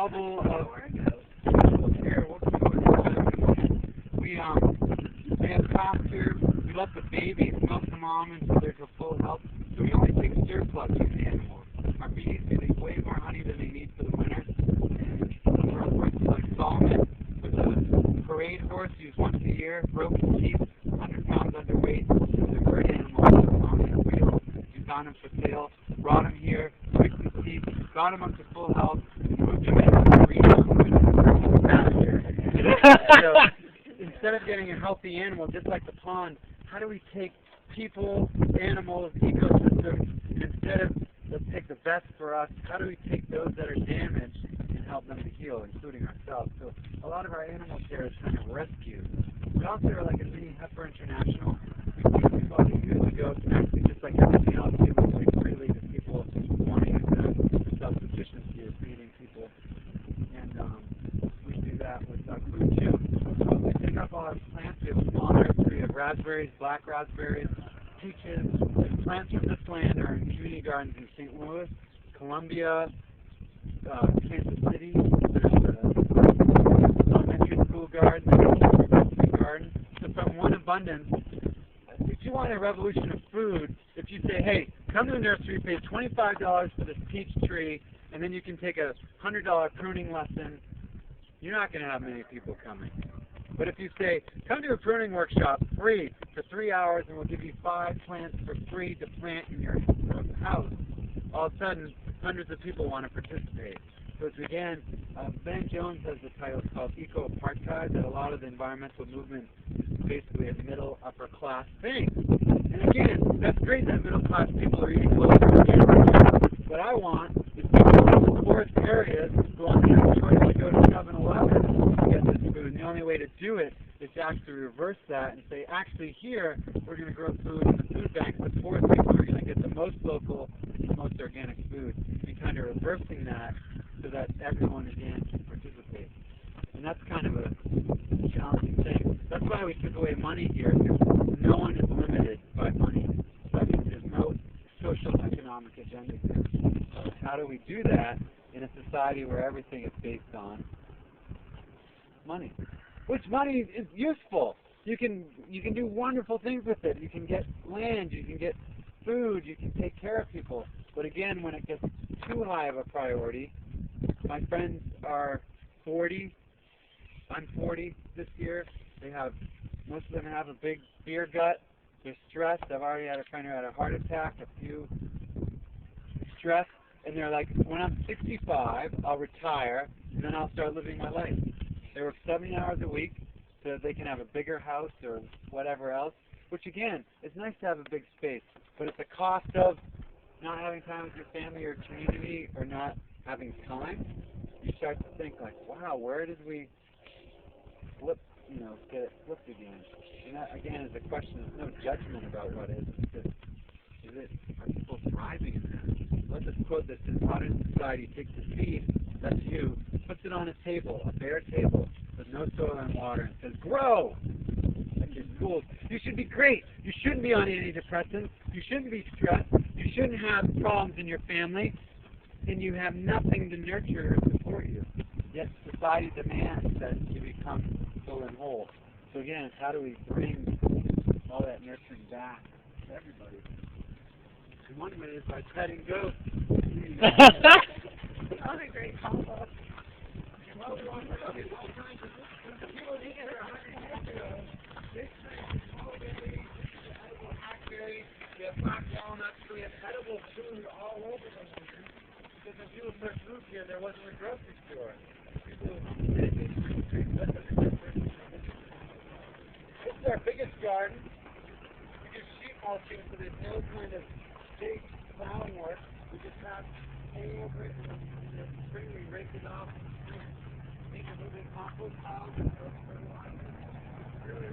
bubble of here. We have pasture. We let the babies milk the mom until they're to full health. So we only take surplus from the animals. Our bees make way more honey than they need for the winter. We're like salmon with a parade horse used once a year, broken teeth, 100 pounds underweight. They're great animals on the wheel. We found them for sale, brought them here, fixed the teeth, got them up to full health, and moved them into the green pasture. So instead of getting a healthy animal, just like the pond, how do we take people, animals, ecosystems, and instead of let's take the best for us, how do we take those that are damaged and help them to heal, including ourselves? So a lot of our animal care is kind of rescue. We also are like a mini Heifer International. We bought it years ago. It's actually just like everything else. People take freely to people wanting the self-sufficiency of feeding people. And we do that with food too. So we pick up all our plants. We have a small nursery. We have raspberries, black raspberries, peaches. Plants from this land are in community gardens in St. Louis, Columbia, Kansas City. There's elementary school garden, elementary garden. So from one abundance, if you want a revolution of food, if you say, hey, come to the nursery, pay $25 for this peach tree, and then you can take a $100 pruning lesson, you're not going to have many people coming. But if you say, come to a pruning workshop free for 3 hours and we'll give you 5 plants for free to plant in your house, all of a sudden hundreds of people want to participate. So it's again, Ben Jones has the title called Eco-Apartheid, that a lot of the environmental movement is basically a middle, upper class thing. And again, that's great that middle class people are eating local organic. What I want is people in the poorest areas who want the choice to go to 7-Eleven to get this food. And the only way to do it is to actually reverse that and say, actually here, we're going to grow food in the food bank. The poorest people are going to get the most local, the most organic food. And kind of reversing that so that everyone again can participate. And that's kind of a challenging thing. That's why we took away money here, because no one is limited by money. That means there's no social economic agenda here. So how do we do that in a society where everything is based on money? Which money is useful. You can do wonderful things with it. You can get land, you can get food, you can take care of people. But again, when it gets too high of a priority, my friends are 40. I'm 40 this year. Most of them have a big beer gut. They're stressed. I've already had a friend who had a heart attack, a few stressed. And they're like, when I'm 65, I'll retire, and then I'll start living my life. They work 70 hours a week so that they can have a bigger house or whatever else, which again, it's nice to have a big space, but at the cost of not having time with your family or community or not having time, you start to think like, wow, where did we get it flipped again? And that again is a question. There's no judgment about what is. It's just, are people thriving in that? Let's just quote this: in modern society, takes a seed, that's you, puts it on a table, a bare table, with no soil and water, and says, grow! Like your schools. You should be great. You shouldn't be on antidepressants. You shouldn't be stressed. You shouldn't have problems in your family. And you have nothing to nurture or support you. Yet society demands that you become full and whole. So again, it's how do we bring all that nurturing back to everybody? And one way is by petting ghosts. That was a great combo. We have black walnuts, we have edible food all over the place. Because when people first moved here, there wasn't a grocery store. People this is our biggest garden. We do sheep mulching, so there's no kind of big plowing work. We just have hay over it, and in the spring we rake it off, make a little bit of compost piles, and throw fertilizer. Really